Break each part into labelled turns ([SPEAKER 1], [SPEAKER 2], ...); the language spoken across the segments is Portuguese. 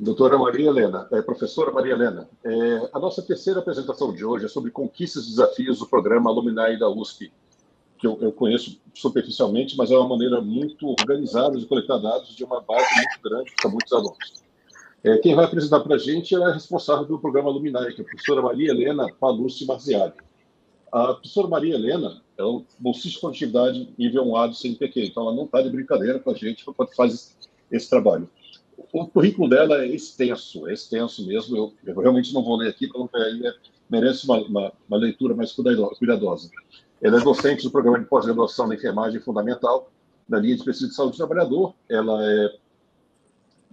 [SPEAKER 1] Doutora Maria Helena, professora Maria Helena, a nossa terceira apresentação de hoje é sobre conquistas e desafios do programa Alumni da USP, que eu conheço superficialmente, mas é uma maneira muito organizada de coletar dados de uma base muito grande para muitos alunos. Quem vai apresentar para a gente é a responsável pelo programa Alumni, que é a professora Maria Helena Palucci Marziali. A professora Maria Helena é uma bolsista de atividade nível 1A do CNPq, então ela não está de brincadeira com a gente quando faz esse trabalho. O currículo dela é extenso mesmo. Eu realmente não vou ler aqui, porque merece uma leitura mais cuidadosa. Ela é docente do programa de pós-graduação na enfermagem fundamental, na linha de pesquisa de saúde do trabalhador. Ela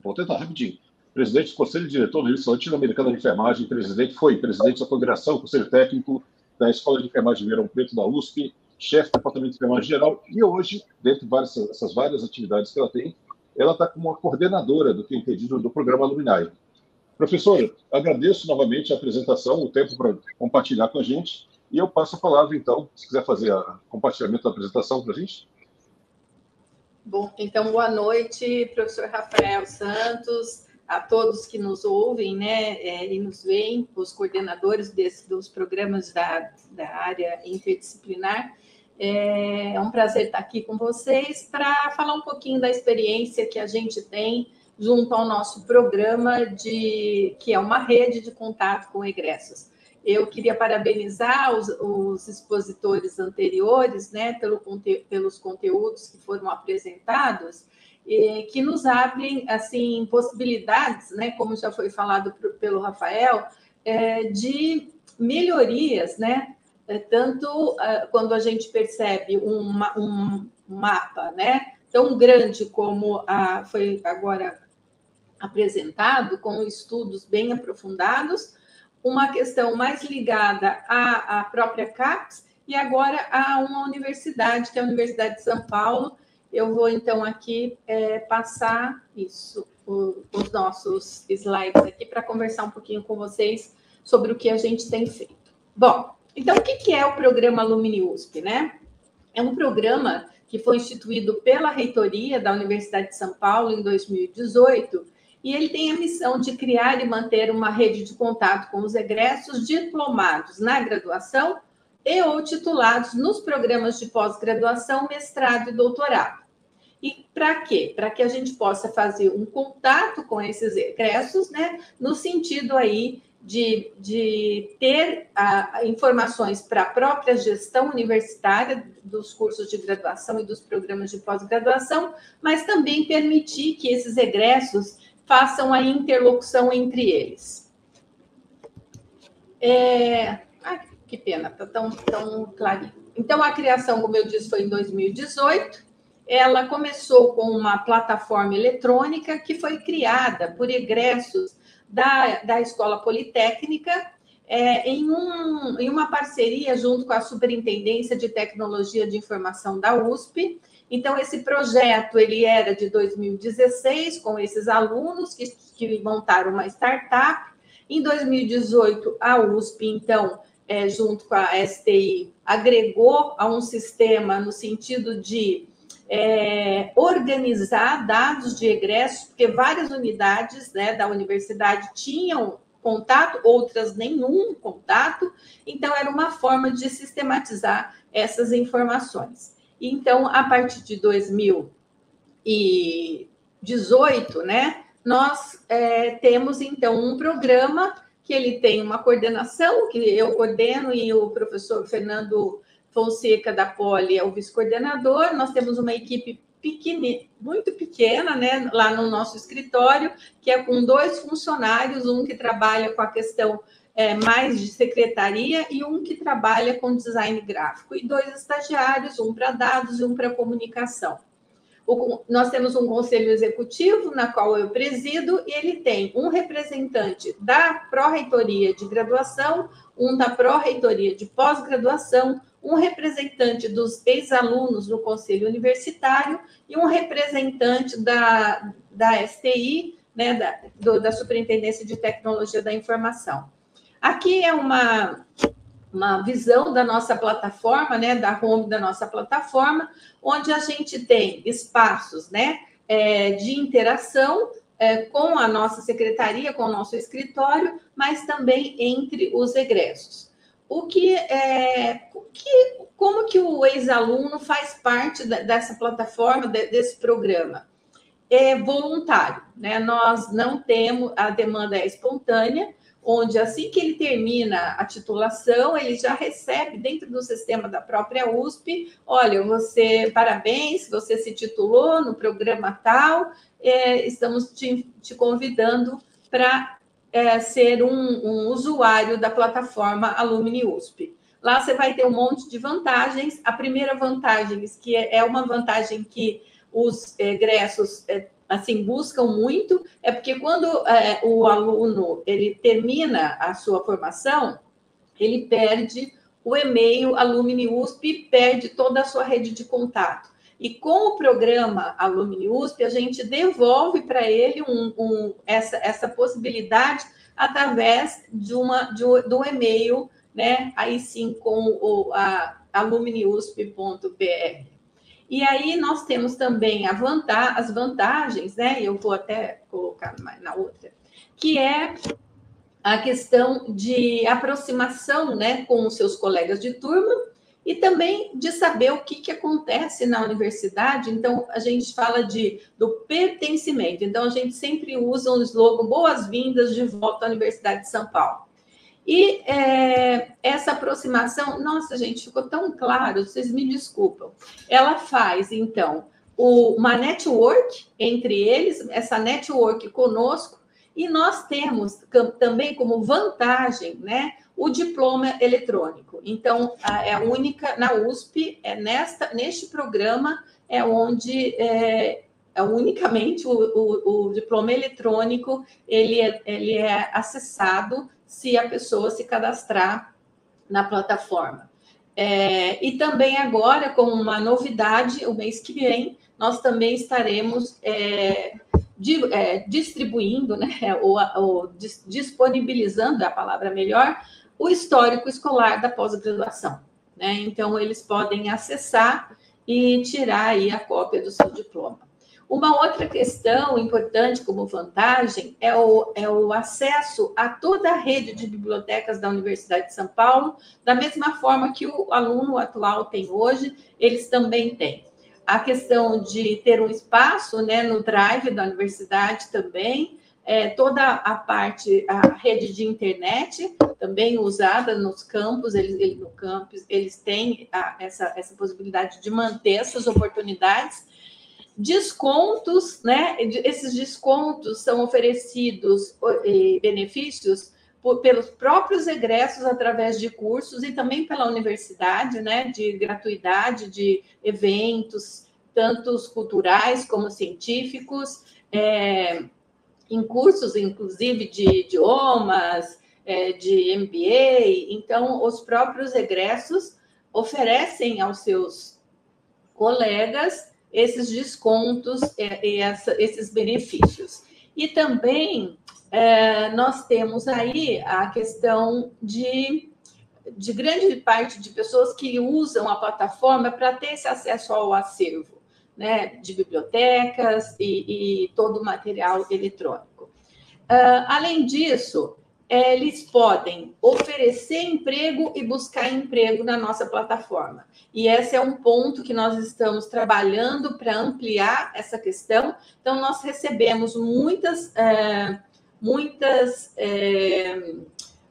[SPEAKER 1] vou tentar rapidinho, presidente do Conselho Diretor da Universidade Latino-Americana de Enfermagem, presidente da Congregação do Conselho Técnico da Escola de Enfermagem de Ribeirão Preto, da USP, chefe do Departamento de Enfermagem Geral, e hoje, dentro de essas várias atividades que ela tem, ela está como uma coordenadora do que é entendido do programa Alumni. Professora, agradeço novamente a apresentação, o tempo para compartilhar com a gente, e eu passo a palavra, então, se quiser fazer o compartilhamento da apresentação para a gente.
[SPEAKER 2] Bom, então, boa noite, professor Rafael Santos, a todos que nos ouvem, né, e nos veem, os coordenadores dos programas da área interdisciplinar. É um prazer estar aqui com vocês para falar um pouquinho da experiência que a gente tem junto ao nosso programa, que é uma rede de contato com egressos. Eu queria parabenizar os expositores anteriores, né, pelos conteúdos que foram apresentados, que nos abrem assim, possibilidades, né, como já foi falado pelo Rafael, de melhorias, né, tanto quando a gente percebe um mapa, né, tão grande como foi agora apresentado, com estudos bem aprofundados, uma questão mais ligada à própria CAPES e agora a uma universidade, que é a Universidade de São Paulo. Eu vou, então, aqui passar os nossos slides aqui para conversar um pouquinho com vocês sobre o que a gente tem feito. Bom, então, o que é o programa Alumni USP, né? É um programa que foi instituído pela reitoria da Universidade de São Paulo em 2018, e ele tem a missão de criar e manter uma rede de contato com os egressos diplomados na graduação e ou titulados nos programas de pós-graduação, mestrado e doutorado. E para quê? Para que a gente possa fazer um contato com esses egressos, né, no sentido aí de ter informações para a própria gestão universitária dos cursos de graduação e dos programas de pós-graduação, mas também permitir que esses egressos façam a interlocução entre eles. Que pena, está tão clarinho. Então, a criação, como eu disse, foi em 2018. Ela começou com uma plataforma eletrônica que foi criada por egressos da Escola Politécnica, em uma parceria junto com a Superintendência de Tecnologia de Informação da USP. Então, esse projeto ele era de 2016, com esses alunos que montaram uma startup. Em 2018, a USP, então, junto com a STI, agregou a um sistema no sentido de organizar dados de egressos, porque várias unidades, né, da universidade tinham contato, outras nenhum contato, então era uma forma de sistematizar essas informações. Então, a partir de 2018, né, nós temos, então, um programa que ele tem uma coordenação, que eu coordeno, e o professor Fernando Fonseca, da Poli, é o vice-coordenador. Nós temos uma equipe muito pequena, né, lá no nosso escritório, que é com 2 funcionários, um que trabalha com a questão mais de secretaria e um que trabalha com design gráfico, e 2 estagiários, um para dados e um para comunicação. Nós temos um conselho executivo, na qual eu presido, e ele tem um representante da pró-reitoria de graduação, um da pró-reitoria de pós-graduação, um representante dos ex-alunos no conselho universitário e um representante da STI, né, da Superintendência de Tecnologia da Informação. Aqui é uma visão da nossa plataforma, né, da home da nossa plataforma, onde a gente tem espaços, né, de interação com a nossa secretaria, com o nosso escritório, mas também entre os egressos. Como que o ex-aluno faz parte dessa plataforma, desse programa? É voluntário, né? Nós não temos, a demanda é espontânea, onde assim que ele termina a titulação, ele já recebe dentro do sistema da própria USP, olha, parabéns, você se titulou no programa tal, estamos te convidando para ser um usuário da plataforma Alumni USP. Lá você vai ter um monte de vantagens. A primeira vantagem, que é uma vantagem que os egressos assim, buscam muito, é porque quando o aluno ele termina a sua formação, ele perde o e-mail Alumni USP, perde toda a sua rede de contato. E com o programa Alumni USP, a gente devolve para ele essa possibilidade através do e-mail, né? Aí sim, com a alumniusp.br. E aí nós temos também as vantagens, né? Eu vou até colocar na outra, que é a questão de aproximação, né, com os seus colegas de turma e também de saber o que acontece na universidade. Então, a gente fala do pertencimento. Então, a gente sempre usa um slogan, boas-vindas de volta à Universidade de São Paulo. E essa aproximação, nossa, gente, ficou tão claro, vocês me desculpam. Ela faz, então, uma network entre eles, essa network conosco, e nós temos também como vantagem, né, o diploma eletrônico. Então, é a única, na USP, neste programa, é onde unicamente o diploma eletrônico ele é acessado se a pessoa se cadastrar na plataforma. E também agora, com uma novidade, o mês que vem, nós também estaremos distribuindo, né, ou disponibilizando, é a palavra melhor, o histórico escolar da pós-graduação, né? Então, eles podem acessar e tirar aí a cópia do seu diploma. Uma outra questão importante como vantagem é o acesso a toda a rede de bibliotecas da Universidade de São Paulo, da mesma forma que o aluno atual tem hoje, eles também têm. A questão de ter um espaço, né, no drive da universidade também, toda a rede de internet também usada nos campos, eles têm essa possibilidade de manter essas oportunidades. Descontos, né? Esses descontos são oferecidos, benefícios, pelos próprios egressos através de cursos e também pela universidade, né? De gratuidade de eventos, tanto culturais como científicos, em cursos, inclusive, de idiomas, de MBA. Então, os próprios egressos oferecem aos seus colegas esses descontos e esses benefícios. E também nós temos aí a questão de grande parte de pessoas que usam a plataforma para ter esse acesso ao acervo, né, de bibliotecas e todo o material eletrônico. Além disso, eles podem oferecer emprego e buscar emprego na nossa plataforma. E esse é um ponto que nós estamos trabalhando para ampliar essa questão. Então, nós recebemos muitas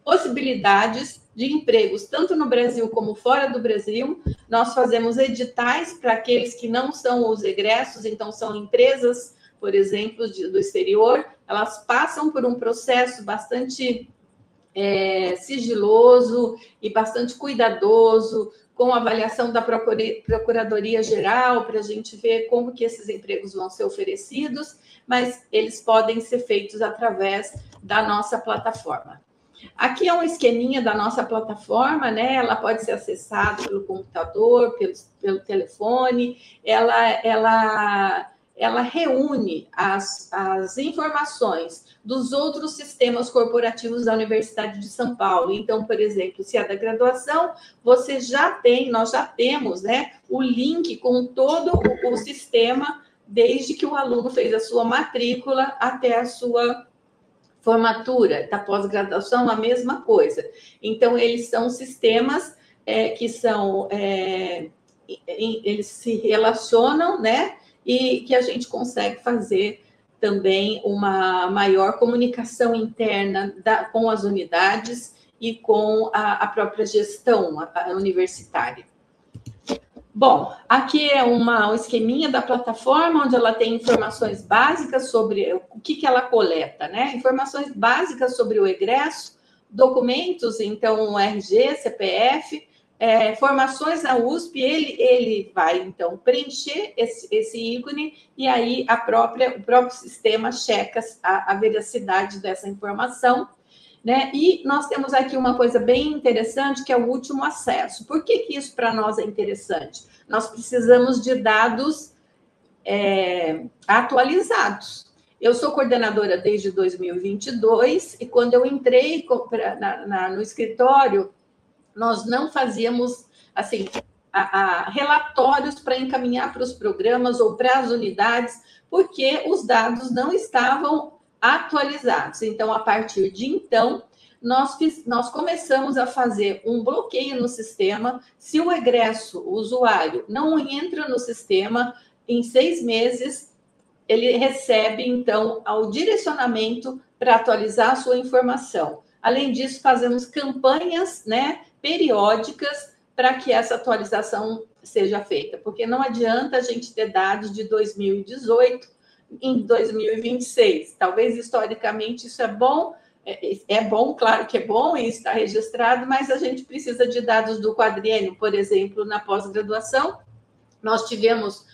[SPEAKER 2] possibilidades de empregos, tanto no Brasil como fora do Brasil. Nós fazemos editais para aqueles que não são os egressos, então são empresas, por exemplo, do exterior, elas passam por um processo bastante sigiloso e bastante cuidadoso, com avaliação da Procuradoria Geral, para a gente ver como que esses empregos vão ser oferecidos, mas eles podem ser feitos através da nossa plataforma. Aqui é um esqueminha da nossa plataforma, né? Ela pode ser acessada pelo computador, pelo telefone, ela reúne as informações dos outros sistemas corporativos da Universidade de São Paulo. Então, por exemplo, se é da graduação, nós já temos, né, o link com todo o sistema desde que o aluno fez a sua matrícula até a sua formatura. Da pós-graduação, a mesma coisa. Então, eles são sistemas que são... eles se relacionam, né? E que a gente consegue fazer também uma maior comunicação interna com as unidades e com a própria gestão universitária. Bom, aqui é um esqueminha da plataforma, onde ela tem informações básicas sobre o que ela coleta, né? Informações básicas sobre o egresso, documentos, então, RG, CPF, formações na USP, ele vai, então, preencher esse ícone e aí o próprio sistema checa a veracidade dessa informação, né? E nós temos aqui uma coisa bem interessante, que é o último acesso. Por que isso para nós é interessante? Nós precisamos de dados atualizados. Eu sou coordenadora desde 2022 e quando eu entrei no escritório, nós não fazíamos, assim, relatórios para encaminhar para os programas ou para as unidades, porque os dados não estavam atualizados. Então, a partir de então, nós começamos a fazer um bloqueio no sistema. Se o egresso, o usuário, não entra no sistema, em 6 meses, ele recebe, então, o direcionamento para atualizar a sua informação. Além disso, fazemos campanhas, né, periódicas para que essa atualização seja feita, porque não adianta a gente ter dados de 2018 em 2026. Talvez, historicamente, isso é bom, claro que é bom e está registrado, mas a gente precisa de dados do quadriênio. Por exemplo, na pós-graduação, nós tivemos,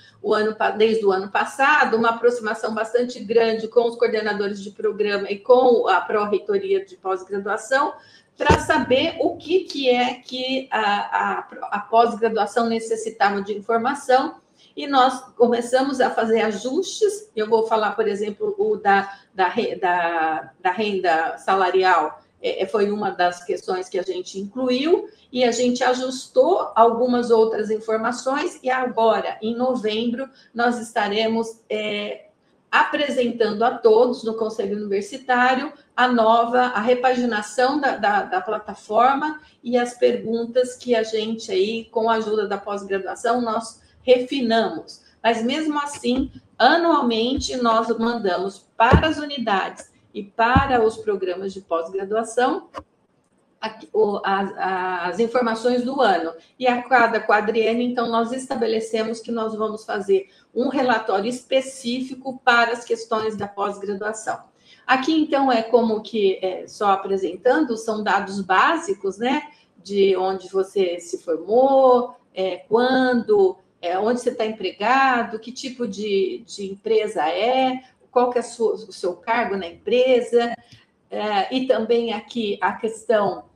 [SPEAKER 2] desde o ano passado, uma aproximação bastante grande com os coordenadores de programa e com a pró-reitoria de pós-graduação, para saber o que é que a pós-graduação necessitava de informação, e nós começamos a fazer ajustes. Eu vou falar, por exemplo, o da renda salarial, foi uma das questões que a gente incluiu, e a gente ajustou algumas outras informações, e agora, em novembro, nós estaremos apresentando a todos no Conselho Universitário a repaginação da plataforma e as perguntas que a gente aí, com a ajuda da pós-graduação, nós refinamos. Mas, mesmo assim, anualmente, nós mandamos para as unidades e para os programas de pós-graduação as informações do ano. E a cada quadriênio, então, nós estabelecemos que nós vamos fazer um relatório específico para as questões da pós-graduação. Aqui, então, é como que, só apresentando, são dados básicos, né? De onde você se formou, quando, onde você está empregado, que tipo de empresa qual que é o seu cargo na empresa, e também aqui a questão,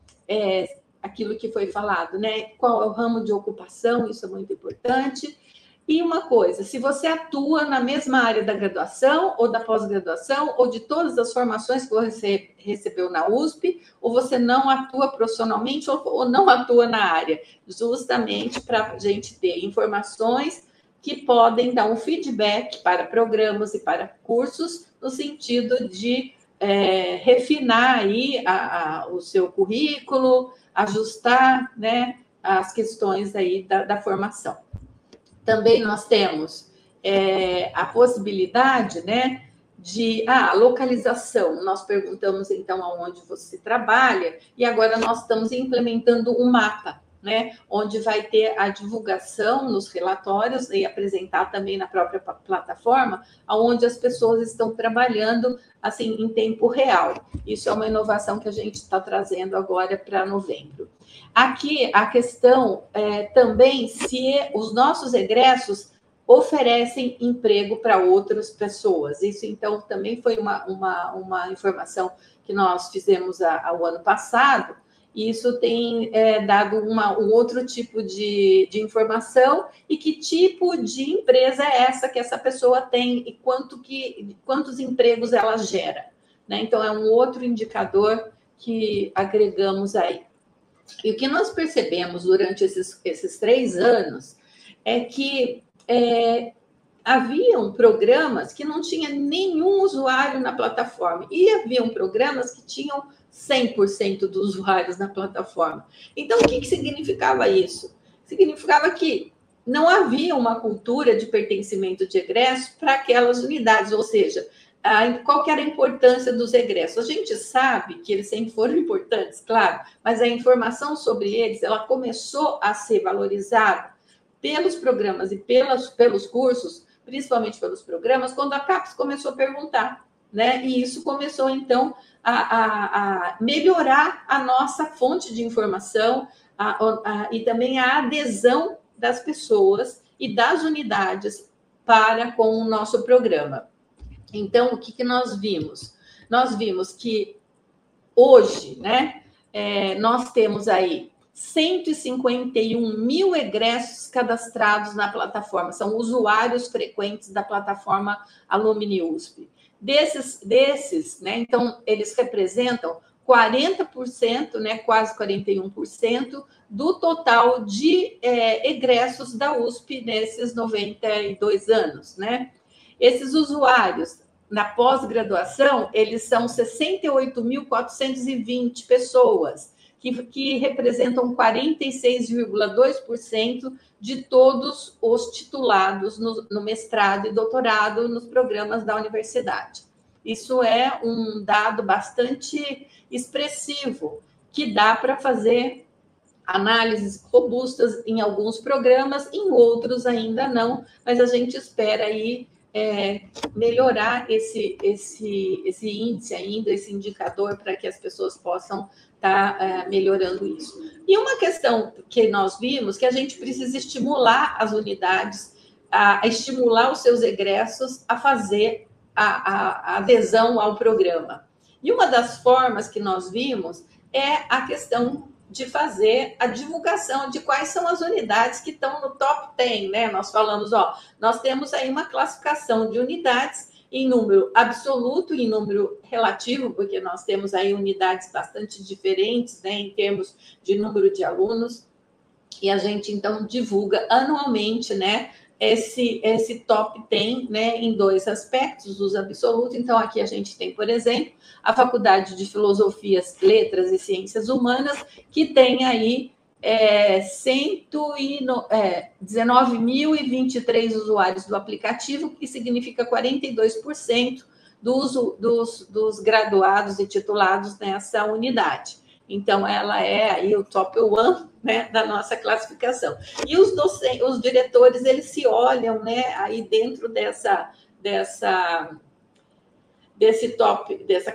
[SPEAKER 2] aquilo que foi falado, né? Qual é o ramo de ocupação, isso é muito importante. E uma coisa, se você atua na mesma área da graduação, ou da pós-graduação, ou de todas as formações que você recebeu na USP, ou você não atua profissionalmente, ou não atua na área, justamente para a gente ter informações que podem dar um feedback para programas e para cursos, no sentido de refinar aí o seu currículo, ajustar, né, as questões aí da formação. Também nós temos a possibilidade, né, de localização. Nós perguntamos, então, aonde você trabalha, e agora nós estamos implementando um mapa, né, onde vai ter a divulgação nos relatórios e apresentar também na própria plataforma, onde as pessoas estão trabalhando, assim, em tempo real. Isso é uma inovação que a gente está trazendo agora para novembro. Aqui, a questão também se os nossos egressos oferecem emprego para outras pessoas. Isso, então, também foi uma informação que nós fizemos o ano passado, e isso tem dado um outro tipo de informação, e que tipo de empresa é essa que essa pessoa tem e quantos empregos ela gera, né? Então, é um outro indicador que agregamos aí. E o que nós percebemos durante esses 3 anos é que haviam programas que não tinha nenhum usuário na plataforma, e haviam programas que tinham 100% dos usuários na plataforma. Então, o que significava isso? Significava que não havia uma cultura de pertencimento de egresso para aquelas unidades, ou seja, qual que era a importância dos egressos? A gente sabe que eles sempre foram importantes, claro, mas a informação sobre eles, ela começou a ser valorizada pelos programas e pelos cursos, principalmente pelos programas, quando a CAPES começou a perguntar, né? E isso começou, então, a melhorar a nossa fonte de informação e também a adesão das pessoas e das unidades para com o nosso programa. Então, o que nós vimos? Nós vimos que hoje, né, nós temos aí 151 mil egressos cadastrados na plataforma, são usuários frequentes da plataforma Alumni USP. Desses, né, então, eles representam 40%, né, quase 41%, do total de egressos da USP nesses 92 anos, né? Esses usuários, na pós-graduação, eles são 68.420 pessoas, que representam 46,2% de todos os titulados no mestrado e doutorado nos programas da universidade. Isso é um dado bastante expressivo, que dá para fazer análises robustas em alguns programas, em outros ainda não, mas a gente espera aí melhorar esse índice ainda, esse indicador, para que as pessoas possam estar melhorando isso. E uma questão que nós vimos, que a gente precisa estimular as unidades, a estimular os seus egressos a fazer a adesão ao programa. E uma das formas que nós vimos é a questão de fazer a divulgação de quais são as unidades que estão no top 10, né? Nós falamos, nós temos aí uma classificação de unidades em número absoluto e em número relativo, porque nós temos aí unidades bastante diferentes, né, em termos de número de alunos, e a gente, então, divulga anualmente, né, esse top 10, né, em dois aspectos, os absolutos. Então, aqui a gente tem, por exemplo, a Faculdade de Filosofia, Letras e Ciências Humanas, que tem aí 19.023 usuários do aplicativo, que significa 42% dos graduados e titulados nessa unidade. Então, ela é aí o top 1, né, da nossa classificação. E os diretores, eles se olham, né, aí dentro dessa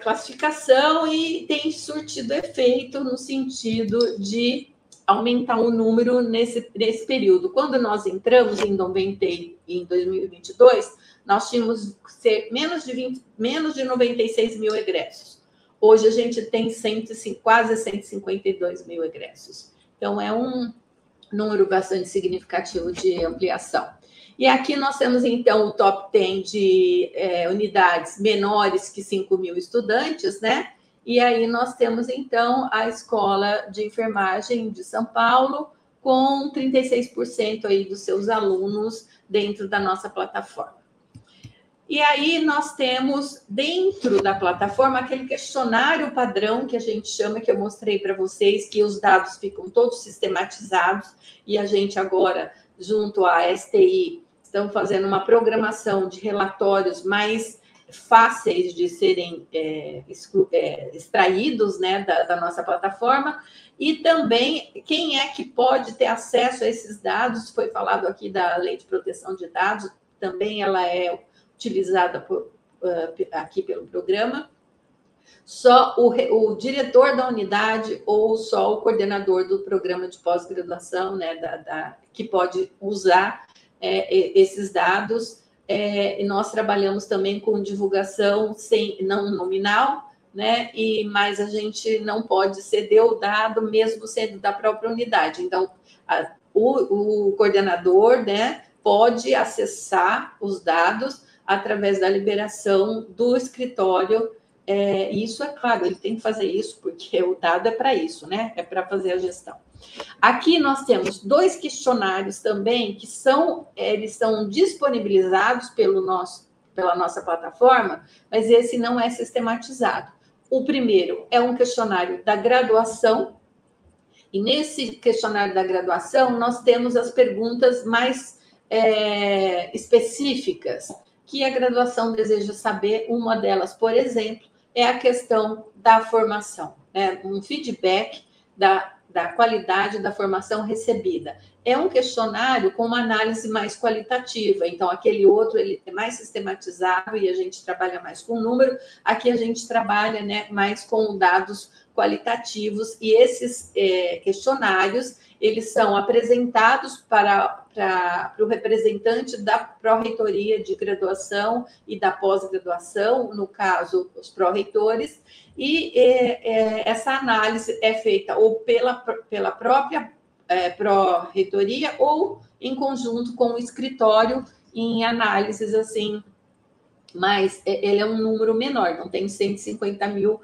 [SPEAKER 2] classificação, e tem surtido efeito no sentido de aumentar o número nesse período. Quando nós entramos em 2022, nós tínhamos menos de 96 mil egressos. Hoje a gente tem quase 152 mil egressos. Então, é um número bastante significativo de ampliação. E aqui nós temos, então, o top 10 de unidades menores que 5 mil estudantes, né? E aí nós temos, então, a Escola de Enfermagem de São Paulo, com 36% aí dos seus alunos dentro da nossa plataforma. E aí nós temos, dentro da plataforma, aquele questionário padrão que a gente chama, que eu mostrei para vocês, que os dados ficam todos sistematizados, e a gente agora, junto à STI, estão fazendo uma programação de relatórios mais fáceis de serem extraídos, né, da nossa plataforma. E também, quem é que pode ter acesso a esses dados? Foi falado aqui da Lei de Proteção de Dados, também ela é utilizada aqui pelo programa. Só o diretor da unidade ou só o coordenador do programa de pós-graduação, né, que pode usar esses dados. E nós trabalhamos também com divulgação não nominal, né? Mas a gente não pode ceder o dado, mesmo sendo da própria unidade. Então, o coordenador, né, pode acessar os dados através da liberação do escritório isso é claro, ele tem que fazer isso, porque o dado é para isso, né? É para fazer a gestão. Aqui nós temos 2 questionários também, que eles são disponibilizados pela nossa plataforma, mas esse não é sistematizado. O primeiro é um questionário da graduação, e nesse questionário da graduação nós temos as perguntas mais específicas que a graduação deseja saber. Uma delas, por exemplo, é a questão da formação, né? Um feedback da qualidade da formação recebida. É um questionário com uma análise mais qualitativa, então aquele outro ele é mais sistematizado e a gente trabalha mais com número, aqui a gente trabalha, né, mais com dados qualitativos, e esses questionários, eles são apresentados para o representante da pró-reitoria de graduação e da pós-graduação, no caso, os pró-reitores, e essa análise é feita ou pela própria pró-reitoria ou em conjunto com o escritório, em análises assim, mas ele é um número menor, não tem 150 mil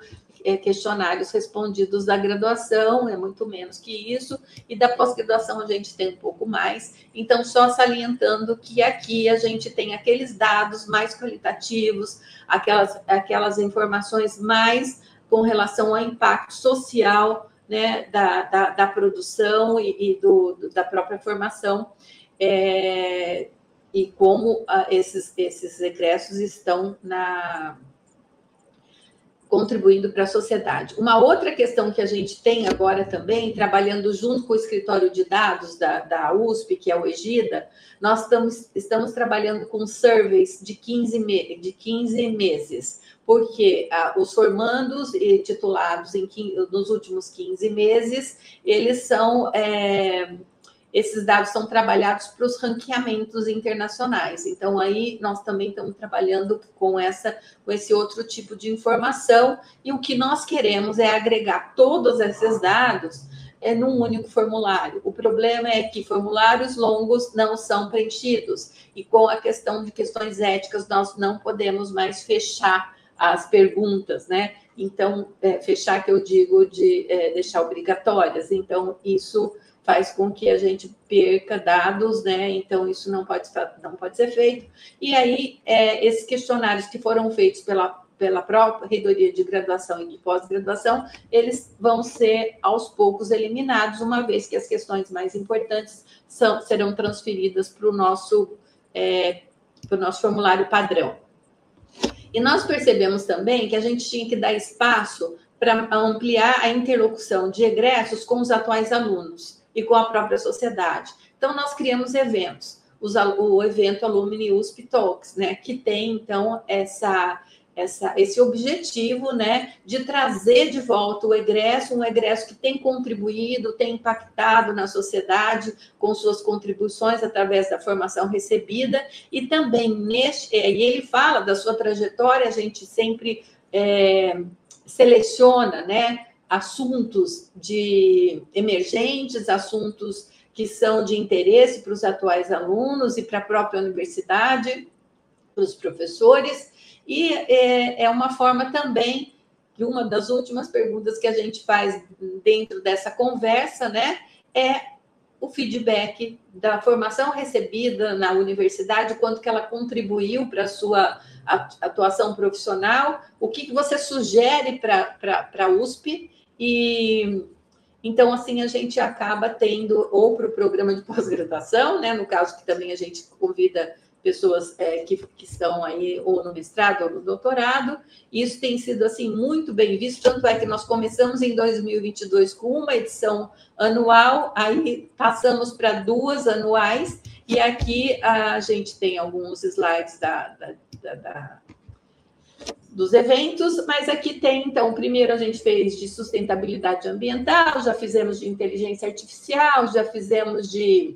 [SPEAKER 2] questionários respondidos da graduação, é muito menos que isso, e da pós-graduação a gente tem um pouco mais. Então, só salientando que aqui a gente tem aqueles dados mais qualitativos, aquelas informações mais com relação ao impacto social, né, da produção e da própria formação, e como esses egressos estão contribuindo para a sociedade. Uma outra questão que a gente tem agora também, trabalhando junto com o escritório de dados da USP, que é o Egida, nós estamos trabalhando com surveys de 15 meses, porque os formandos e titulados nos últimos 15 meses, esses dados são trabalhados para os ranqueamentos internacionais. Então, aí nós também estamos trabalhando com esse outro tipo de informação, e o que nós queremos é agregar todos esses dados num único formulário. O problema é que formulários longos não são preenchidos, e com a questão de questões éticas, nós não podemos mais fechar as perguntas, né? Então, fechar, que eu digo, de deixar obrigatórias. Então, isso faz com que a gente perca dados, né? Então, isso não pode ser feito. E aí, esses questionários que foram feitos pela própria reitoria de graduação e de pós-graduação, eles vão ser, aos poucos, eliminados, uma vez que as questões mais importantes serão transferidas para o nosso formulário padrão. E nós percebemos também que a gente tinha que dar espaço para ampliar a interlocução de egressos com os atuais alunos e com a própria sociedade. Então, nós criamos eventos, o evento Alumni USP Talks, né, que tem, então, esse objetivo, né, de trazer de volta um egresso que tem contribuído, tem impactado na sociedade com suas contribuições através da formação recebida, e também e ele fala da sua trajetória, a gente sempre seleciona, né, assuntos emergentes, assuntos que são de interesse para os atuais alunos e para a própria universidade, para os professores, e é uma forma também, que uma das últimas perguntas que a gente faz dentro dessa conversa, né, é o feedback da formação recebida na universidade, quanto que ela contribuiu para a sua atuação profissional, o que você sugere para a USP. E então, assim, a gente acaba tendo, ou para o programa de pós-graduação, né, no caso que também a gente convida pessoas que estão aí ou no mestrado ou no doutorado. Isso tem sido, assim, muito bem visto, tanto é que nós começamos em 2022 com uma edição anual, aí passamos para 2 anuais, e aqui a gente tem alguns slides dos eventos, mas aqui tem, então, primeiro a gente fez de sustentabilidade ambiental, já fizemos de inteligência artificial, já fizemos de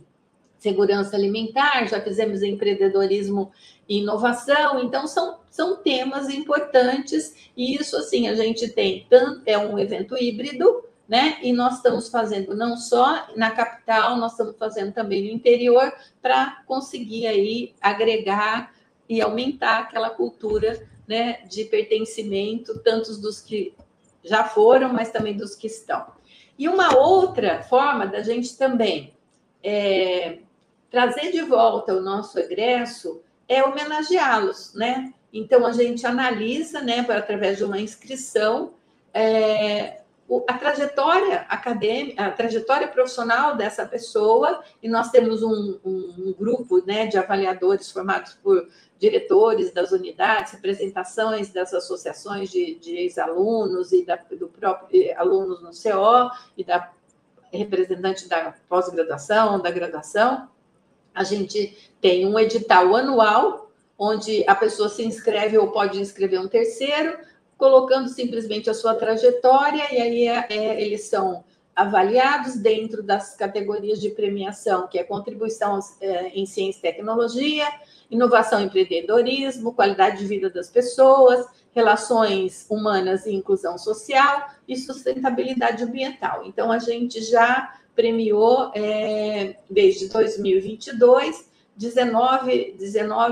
[SPEAKER 2] segurança alimentar, já fizemos empreendedorismo e inovação, então são temas importantes, e isso, assim, a gente tem, é um evento híbrido, né, e nós estamos fazendo não só na capital, nós estamos fazendo também no interior, para conseguir aí agregar e aumentar aquela cultura né, de pertencimento, tanto dos que já foram, mas também dos que estão. E uma outra forma da gente também trazer de volta o nosso egresso é homenageá-los, né? Então, a gente analisa, né, através de uma inscrição, a trajetória acadêmica, a trajetória profissional dessa pessoa, e nós temos um grupo, né, de avaliadores formados por diretores das unidades, representações das associações de ex-alunos e do próprio alunos no CO e da representante da pós-graduação, da graduação. A gente tem um edital anual, onde a pessoa se inscreve ou pode inscrever um terceiro, colocando simplesmente a sua trajetória, e aí eles são avaliados dentro das categorias de premiação, que é contribuição em ciência e tecnologia, inovação e empreendedorismo, qualidade de vida das pessoas, relações humanas e inclusão social e sustentabilidade ambiental. Então, a gente já premiou, desde 2022, 19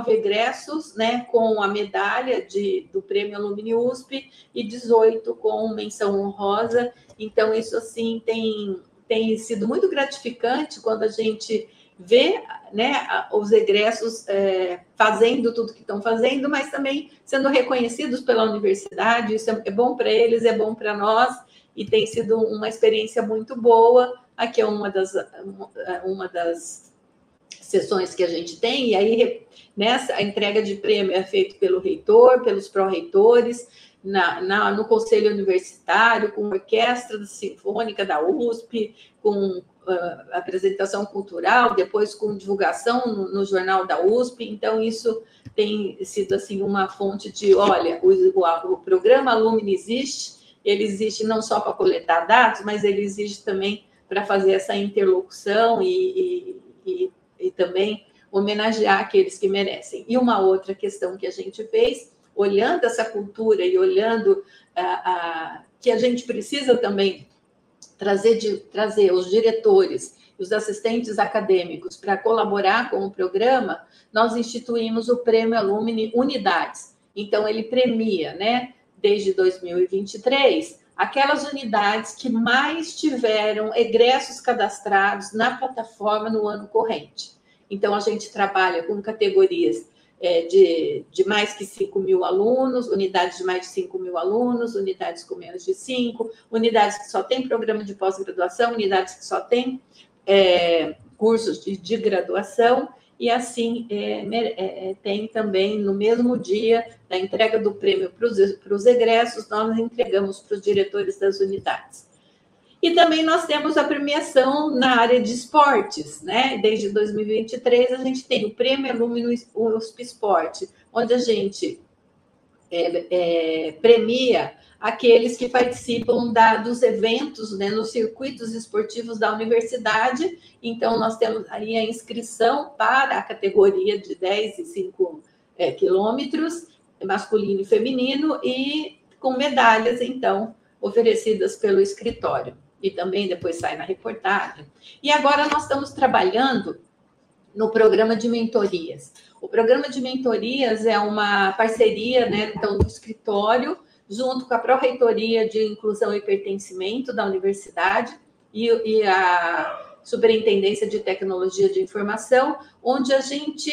[SPEAKER 2] egressos, né, com a medalha do Prêmio Alumni USP e 18 com menção honrosa. Então, isso, assim, tem sido muito gratificante quando a gente vê, né, os egressos fazendo tudo que estão fazendo, mas também sendo reconhecidos pela universidade. Isso é bom para eles, é bom para nós, e tem sido uma experiência muito boa. Aqui é uma das sessões que a gente tem, e aí nessa a entrega de prêmio é feita pelo reitor, pelos pró-reitores, no conselho universitário, com a orquestra sinfônica da USP, com apresentação cultural, depois com divulgação no jornal da USP. Então, isso tem sido, assim, uma fonte de, olha, o programa Alumni existe, ele existe não só para coletar dados, mas ele existe também para fazer essa interlocução e também homenagear aqueles que merecem. E uma outra questão que a gente fez, olhando essa cultura e olhando que a gente precisa também trazer os diretores e os assistentes acadêmicos para colaborar com o programa, nós instituímos o Prêmio Alumni Unidades. Então, ele premia, né, desde 2023, aquelas unidades que mais tiveram egressos cadastrados na plataforma no ano corrente. Então, a gente trabalha com categorias de mais que 5.000 alunos, unidades de mais de 5.000 alunos, unidades com menos de 5, unidades que só têm programa de pós-graduação, unidades que só têm cursos de graduação, e assim tem também, no mesmo dia da entrega do prêmio para os egressos, nós entregamos para os diretores das unidades. E também nós temos a premiação na área de esportes, né? Desde 2023, a gente tem o Prêmio Alumni USP Esporte, onde a gente premia aqueles que participam dos eventos, né, nos circuitos esportivos da universidade. Então, nós temos aí a inscrição para a categoria de 10 e 5 quilômetros, masculino e feminino, e com medalhas, então, oferecidas pelo escritório. E também depois sai na reportagem. E agora nós estamos trabalhando no programa de mentorias. O programa de mentorias é uma parceria, né, então, do escritório, junto com a Pró-Reitoria de Inclusão e Pertencimento da universidade e a Superintendência de Tecnologia de Informação, onde a gente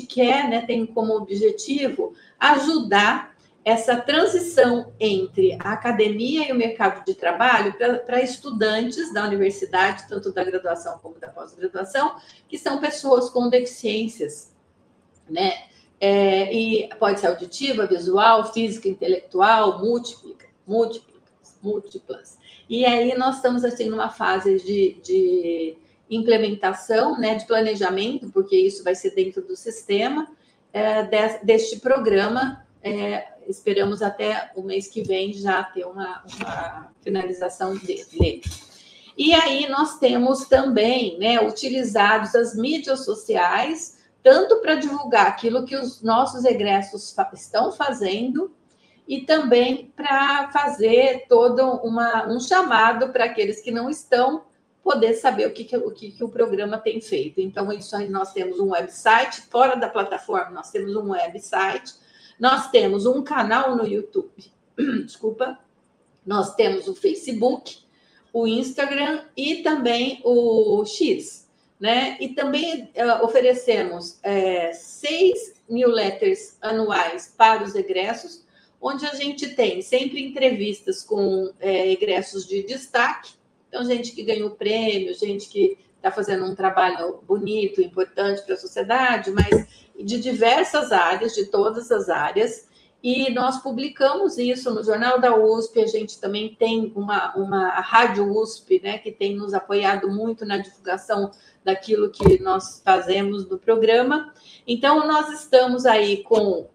[SPEAKER 2] quer, né, tem como objetivo ajudar essa transição entre a academia e o mercado de trabalho para estudantes da universidade, tanto da graduação como da pós-graduação, que são pessoas com deficiências, né? E pode ser auditiva, visual, física, intelectual, múltiplas. E aí nós estamos, assim, numa fase de implementação, né, de planejamento, porque isso vai ser dentro do sistema deste programa. Esperamos até o mês que vem já ter uma finalização dele. E aí nós temos também, né, utilizados as mídias sociais, tanto para divulgar aquilo que os nossos egressos estão fazendo, e também para fazer todo um chamado para aqueles que não estão poder saber o que o programa tem feito. Então, isso aí nós temos um website, fora da plataforma, nós temos um website, nós temos um canal no YouTube, desculpa, nós temos o Facebook, o Instagram e também o X, né? E também oferecemos 6 newsletters anuais para os egressos, onde a gente tem sempre entrevistas com egressos de destaque, então gente que ganhou prêmio, gente que está fazendo um trabalho bonito, importante para a sociedade, mas de diversas áreas, de todas as áreas, e nós publicamos isso no Jornal da USP, a gente também tem a Rádio USP, né, que tem nos apoiado muito na divulgação daquilo que nós fazemos do programa. Então, nós estamos aí com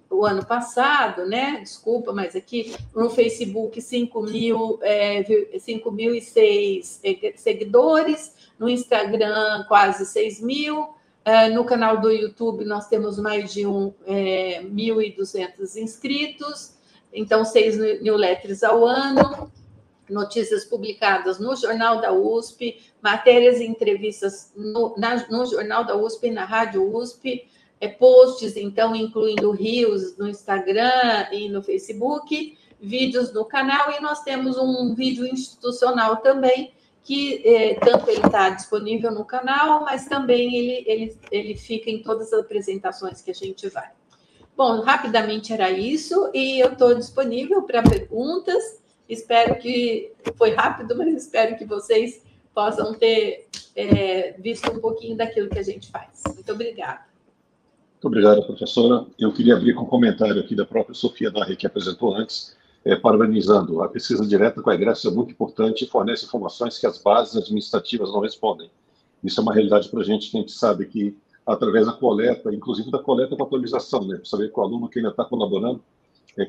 [SPEAKER 2] o ano passado, né? Desculpa, mas aqui no Facebook 5.006 seguidores, no Instagram quase 6.000, no canal do YouTube nós temos mais de 1.200 inscritos, então 6 newsletters ao ano, notícias publicadas no Jornal da USP, matérias e entrevistas no Jornal da USP e na Rádio USP, posts, então, incluindo reels no Instagram e no Facebook, vídeos no canal, e nós temos um vídeo institucional também, que tanto ele está disponível no canal, mas também ele fica em todas as apresentações que a gente vai. Bom, rapidamente era isso, e eu estou disponível para perguntas. Espero que foi rápido, mas espero que vocês possam ter visto um pouquinho daquilo que a gente faz. Muito obrigada.
[SPEAKER 1] Muito obrigado, professora. Eu queria abrir com um comentário aqui da própria Sofia Narri, que apresentou antes, parabenizando. A pesquisa direta com a egresso é muito importante e fornece informações que as bases administrativas não respondem. Isso é uma realidade para a gente, que a gente sabe que, através da coleta, inclusive da coleta com atualização, né, para saber que o aluno que ainda está colaborando,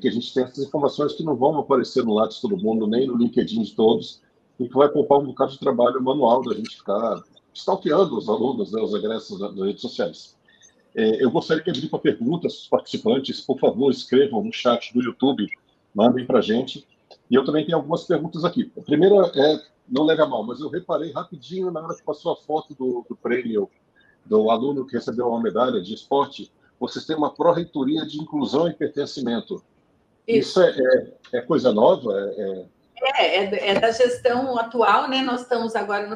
[SPEAKER 1] que a gente tem essas informações que não vão aparecer no Lattes de todo mundo, nem no LinkedIn de todos, e que vai poupar um bocado de trabalho manual da gente ficar stalkeando os alunos, né, os egressos das redes sociais. Eu gostaria de abrir para perguntas dos participantes. Por favor, escrevam no chat do YouTube, mandem para a gente. E eu também tenho algumas perguntas aqui. A primeira não leve a mal, mas eu reparei rapidinho na hora que passou a foto do prêmio do aluno que recebeu uma medalha de esporte, vocês têm uma pró-reitoria de inclusão e pertencimento. Isso é coisa nova?
[SPEAKER 2] É da gestão atual, né? Nós estamos agora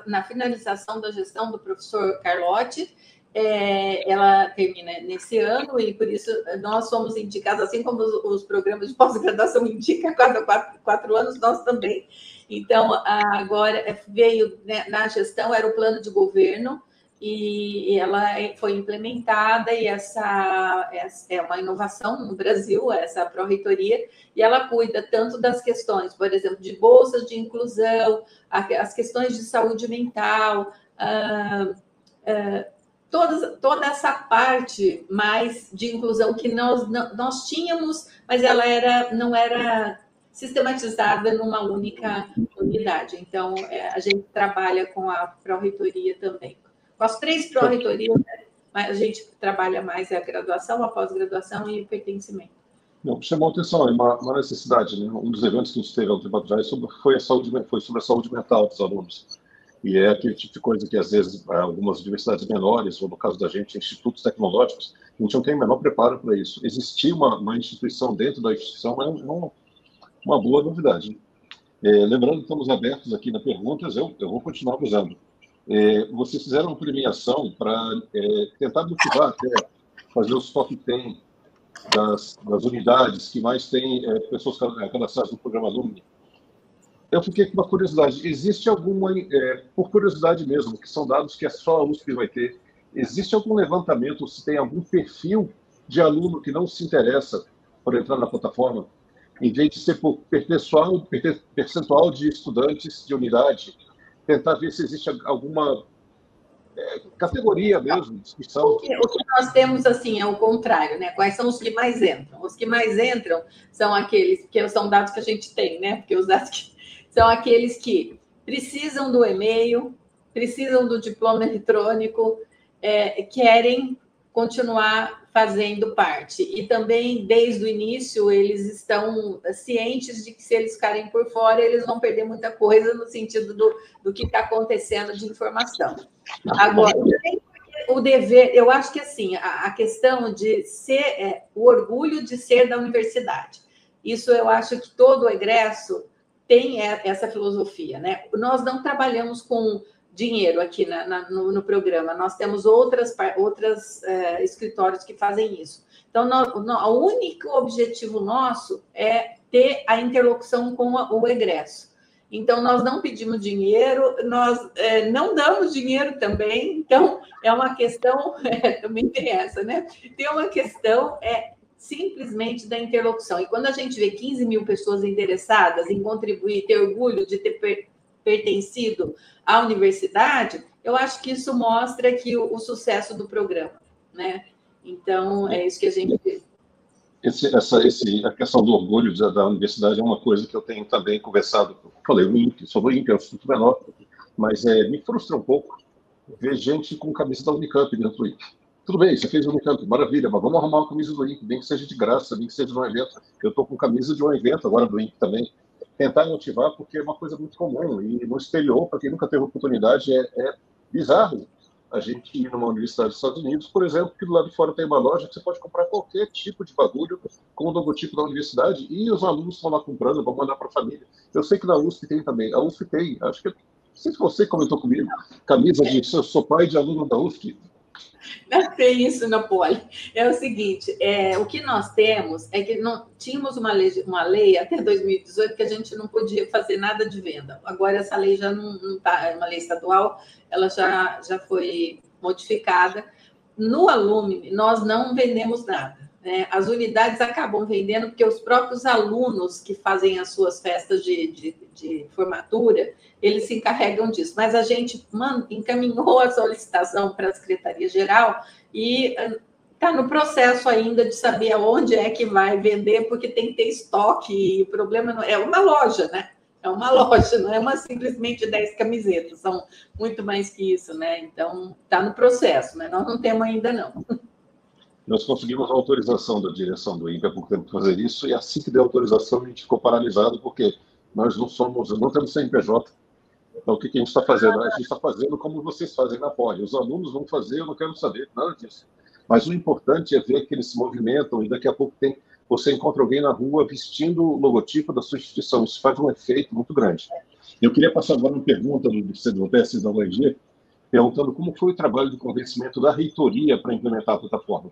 [SPEAKER 2] na finalização da gestão do professor Carlotti. Ela termina nesse ano e, por isso, nós somos indicados, assim como os programas de pós-graduação indicam, a cada 4 anos, nós também. Então, agora veio, né, na gestão, era o plano de governo, e ela foi implementada, e essa é uma inovação no Brasil, essa pró-reitoria, e ela cuida tanto das questões, por exemplo, de bolsas de inclusão, as questões de saúde mental, toda essa parte mais de inclusão que nós tínhamos, mas ela não era sistematizada numa única unidade. Então, a gente trabalha com a pró-reitoria também. Com as 3 pró-reitorias, a gente trabalha mais a graduação, a pós-graduação e o pertencimento.
[SPEAKER 1] Não, chamou a atenção, é uma necessidade, né? Um dos eventos que a gente teve há um tempo atrás foi sobre a saúde mental dos alunos. E é aquele tipo de coisa que, às vezes, algumas universidades menores, ou no caso da gente, institutos tecnológicos, a gente não tem o menor preparo para isso. Existir uma instituição dentro da instituição é uma boa novidade. Lembrando que estamos abertos aqui nas perguntas, eu vou continuar usando. Vocês fizeram uma premiação para tentar motivar até fazer os top 10 das unidades que mais têm pessoas cadastradas no programa Alumni. Eu fiquei com uma curiosidade. Existe alguma, por curiosidade mesmo, que são dados que só a USP vai ter, existe algum levantamento, se tem algum perfil de aluno que não se interessa por entrar na plataforma, em vez de ser por percentual de estudantes de unidade, tentar ver se existe alguma categoria mesmo de inscrição?
[SPEAKER 2] O que nós temos, assim, é o contrário, né? Quais são os que mais entram? Os que mais entram são aqueles, que são dados que a gente tem, né? Porque os dados são aqueles que precisam do e-mail, precisam do diploma eletrônico, querem continuar fazendo parte. E também, desde o início, eles estão cientes de que se eles ficarem por fora, eles vão perder muita coisa no sentido do que está acontecendo de informação. Agora, o dever, eu acho que assim, a questão de ser, o orgulho de ser da universidade, isso eu acho que todo egresso tem essa filosofia, né? Nós não trabalhamos com dinheiro aqui no programa, nós temos outras escritórios que fazem isso. Então, o único objetivo nosso é ter a interlocução com o egresso. Então, nós não pedimos dinheiro, nós não damos dinheiro também, então, é uma questão, também tem essa, né? Tem uma questão, simplesmente da interlocução. E quando a gente vê 15 mil pessoas interessadas em contribuir, ter orgulho de ter pertencido à universidade, eu acho que isso mostra que o sucesso do programa, né? Então, é isso que a gente vê.
[SPEAKER 1] A questão do orgulho da universidade é uma coisa que eu tenho também conversado. Falei, o INPE, sou do INPE, é um instituto menor, mas me frustra um pouco ver gente com camisa da Unicamp dentro do INPE. Tudo bem, você fez o Unicamp, maravilha, mas vamos arrumar uma camisa do INPE, nem que seja de graça, nem que seja de um evento. Eu estou com camisa de um evento agora do INPE também. Tentar motivar, porque é uma coisa muito comum. E no exterior, para quem nunca teve oportunidade, é bizarro a gente ir numa universidade dos Estados Unidos, por exemplo, que do lado de fora tem uma loja que você pode comprar qualquer tipo de bagulho com o logotipo da universidade e os alunos estão lá comprando, vão mandar para a família. Eu sei que na USP tem também. A USP tem, acho que, não sei se você comentou comigo, camisa de sou pai de aluno da USP.
[SPEAKER 2] Não tem isso na Poli. É o seguinte, o que nós temos é que não tínhamos uma lei até 2018 que a gente não podia fazer nada de venda. Agora essa lei já não está, é uma lei estadual, ela já foi modificada. No Alumni, nós não vendemos nada, né? As unidades acabam vendendo porque os próprios alunos que fazem as suas festas de formatura, eles se encarregam disso. Mas a gente encaminhou a solicitação para a Secretaria-Geral e está no processo ainda de saber aonde é que vai vender, porque tem que ter estoque, e o problema não é uma loja, né? É uma loja, não é simplesmente 10 camisetas, são muito mais que isso, né? Então, está no processo, mas nós não temos ainda, não.
[SPEAKER 1] Nós conseguimos a autorização da direção do INPE há pouco tempo para fazer isso, e assim que deu a autorização, a gente ficou paralisado, porque nós não temos CNPJ. Então, o que a gente está fazendo? A gente está fazendo como vocês fazem na Poli. Os alunos vão fazer, eu não quero saber nada disso. Mas o importante é ver que eles se movimentam e daqui a pouco você encontra alguém na rua vestindo o logotipo da sua instituição. Isso faz um efeito muito grande. Eu queria passar agora uma pergunta do TS da UEG, perguntando como foi o trabalho de convencimento da reitoria para implementar a plataforma.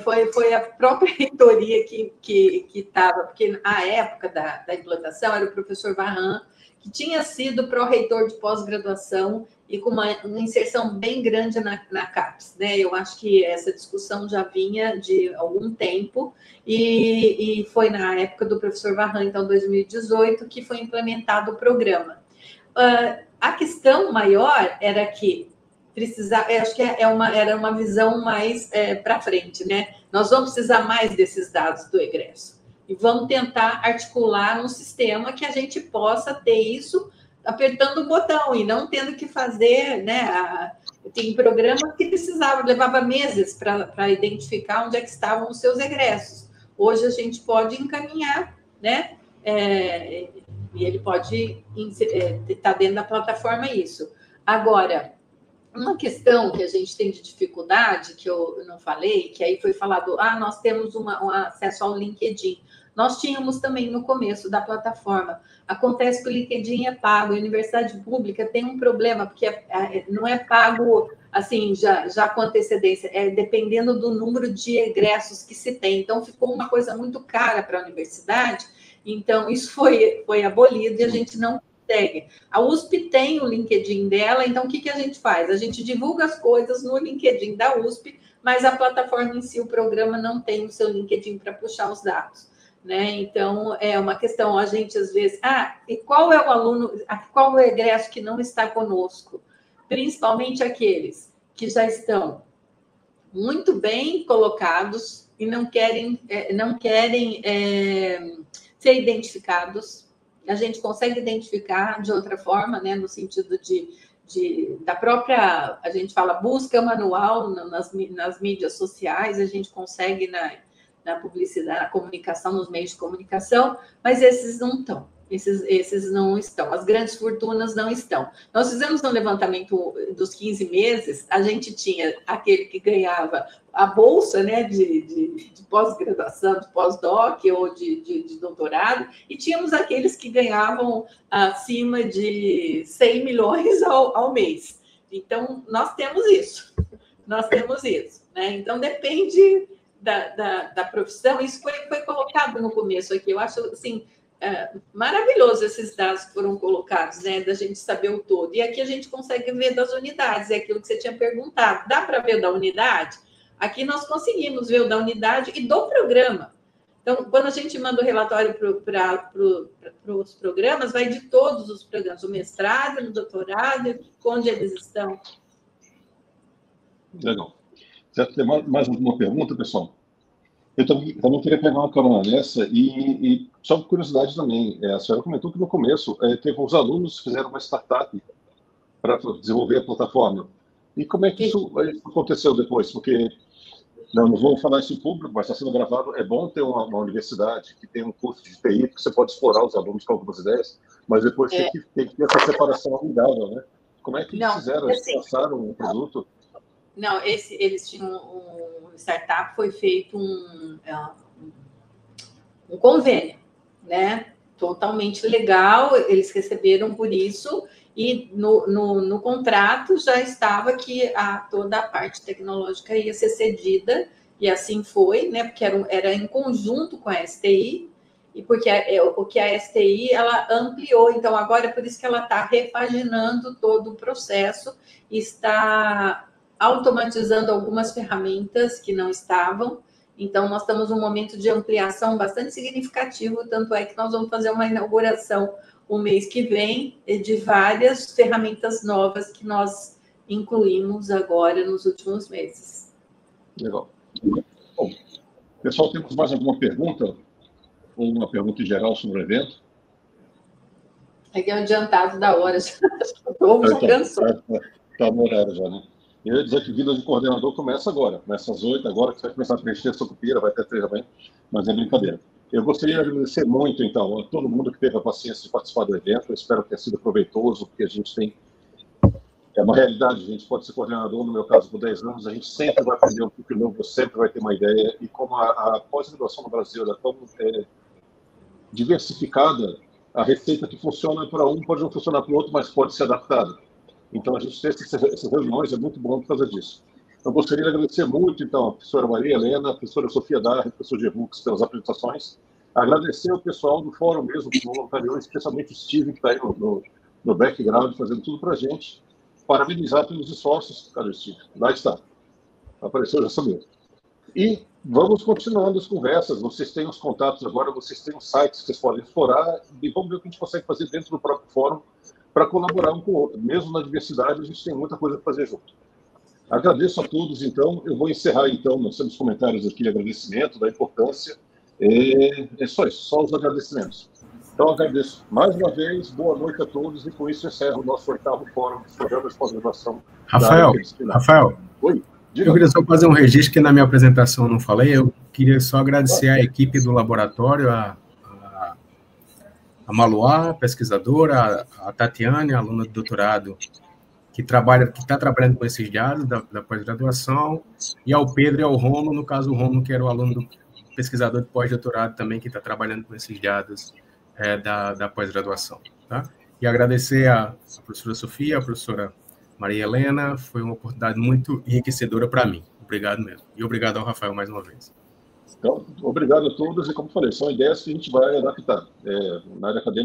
[SPEAKER 2] Foi a própria reitoria que estava, porque na época da implantação era o professor Varran, que tinha sido pró-reitor de pós-graduação e com uma inserção bem grande na CAPES, né? Eu acho que essa discussão já vinha de algum tempo e foi na época do professor Varran, então 2018, que foi implementado o programa. A questão maior era que acho que era uma visão mais para frente, né? Nós vamos precisar mais desses dados do egresso e vamos tentar articular um sistema que a gente possa ter isso apertando o botão e não tendo que fazer, né? Tem programas que levava meses para identificar onde é que estavam os seus egressos. Hoje a gente pode encaminhar, né? E ele pode estar dentro da plataforma isso. Agora, uma questão que a gente tem de dificuldade, que eu não falei, que aí foi falado, nós temos um acesso ao LinkedIn. Nós tínhamos também no começo da plataforma. Acontece que o LinkedIn é pago, a universidade pública tem um problema, porque não é pago assim, já com antecedência, dependendo do número de egressos que se tem. Então, ficou uma coisa muito cara para a universidade, então isso foi abolido e a gente não consegue. A USP tem o LinkedIn dela, então o que a gente faz? A gente divulga as coisas no LinkedIn da USP, mas a plataforma em si, o programa, não tem o seu LinkedIn para puxar os dados, né? Então, é uma questão, a gente às vezes, e qual é o aluno, qual é o egresso que não está conosco? Principalmente aqueles que já estão muito bem colocados e não querem ser identificados. A gente consegue identificar de outra forma, né, no sentido de da própria, a gente fala, busca manual nas mídias sociais, a gente consegue na publicidade, na comunicação, nos meios de comunicação, mas esses não estão. Esses não estão, as grandes fortunas não estão. Nós fizemos um levantamento dos 15 meses, a gente tinha aquele que ganhava a bolsa, né, de pós-graduação, de pós-doc ou de doutorado, e tínhamos aqueles que ganhavam acima de 100 milhões ao mês. Então, nós temos isso, né? Então, depende da profissão. Isso foi colocado no começo aqui, eu acho, assim, maravilhoso esses dados que foram colocados, né, da gente saber o todo. E aqui a gente consegue ver das unidades, é aquilo que você tinha perguntado. Dá para ver da unidade? Aqui nós conseguimos ver o da unidade e do programa. Então, quando a gente manda o relatório para os programas, vai de todos os programas, o mestrado, o doutorado, onde eles estão.
[SPEAKER 1] Legal. Certo? Tem mais alguma pergunta, pessoal? Eu também queria pegar uma carona nessa e só por curiosidade também, a senhora comentou que no começo teve os alunos que fizeram uma startup para desenvolver a plataforma. E como é que isso aconteceu depois? Porque não vou falar isso em público, mas está sendo gravado. É bom ter uma universidade que tem um curso de TI, que você pode explorar os alunos com algumas ideias, mas depois tem que ter essa separação amigável, né? Como é que eles fizeram? Eles passaram um produto?
[SPEAKER 2] Não, eles tinham um startup, foi feito um convênio, né? Totalmente legal, eles receberam por isso, e no contrato já estava que toda a parte tecnológica ia ser cedida, e assim foi, né? Porque era em conjunto com a STI, e porque o que a STI ela ampliou, então agora é por isso que ela está repaginando todo o processo, está automatizando algumas ferramentas que não estavam. Então, nós estamos num momento de ampliação bastante significativo, tanto é que nós vamos fazer uma inauguração o mês que vem de várias ferramentas novas que nós incluímos agora nos últimos meses.
[SPEAKER 1] Legal. Bom, pessoal, temos mais alguma pergunta? Ou uma pergunta em geral sobre o evento?
[SPEAKER 2] É que é um adiantado da hora, o povo já cansou.
[SPEAKER 1] Está no horário já, né? Eu ia dizer que vida de coordenador começa agora, começa às 8, agora que você vai começar a preencher a sua copira, vai ter 3 também, mas é brincadeira. Eu gostaria de agradecer muito, então, a todo mundo que teve a paciência de participar do evento. Eu espero que tenha sido proveitoso, porque a gente tem... É uma realidade, a gente pode ser coordenador, no meu caso, por 10 anos, a gente sempre vai aprender um pouco novo, sempre vai ter uma ideia, e como a pós-graduação no Brasil é tão diversificada, a receita que funciona para um pode não funcionar para o outro, mas pode ser adaptada. Então, a gente ter essas reuniões é muito bom por causa disso. Eu gostaria de agradecer muito, então, a professora Maria Helena, a professora Sofia Darre, a professora Gerux, pelas apresentações. Agradecer ao pessoal do fórum mesmo, que voluntariou, especialmente o Steve, que está aí no background, fazendo tudo para a gente. Parabenizar pelos esforços. Cadê, Steve? Lá está. Apareceu, já sumiu. E vamos continuando as conversas. Vocês têm os contatos agora, vocês têm os sites que vocês podem explorar, e vamos ver o que a gente consegue fazer dentro do próprio fórum para colaborar um com o outro. Mesmo na diversidade, a gente tem muita coisa para fazer junto. Agradeço a todos, então. Eu vou encerrar, então, nós temos comentários aqui de agradecimento, da importância. É só isso, só os agradecimentos. Então, agradeço mais uma vez, boa noite a todos, e com isso encerro o nosso 8º Fórum dos Programas de Pós-Graduação.
[SPEAKER 3] Rafael,
[SPEAKER 1] Oi, diga.
[SPEAKER 3] Eu queria só fazer um registro que na minha apresentação eu não falei. Eu queria só agradecer à equipe do laboratório, a Maluá, pesquisadora, a Tatiane, aluna de doutorado, que está trabalhando com esses dados da pós-graduação, e ao Pedro e ao Romo, no caso o Romo, que era o aluno pesquisador de pós-doutorado também, que está trabalhando com esses dados da pós-graduação. Tá? E agradecer a professora Sofia, a professora Maria Helena, foi uma oportunidade muito enriquecedora para mim. Obrigado mesmo. E obrigado ao Rafael mais uma vez.
[SPEAKER 1] Então, obrigado a todos, e como falei, são ideias que a gente vai adaptar na área acadêmica.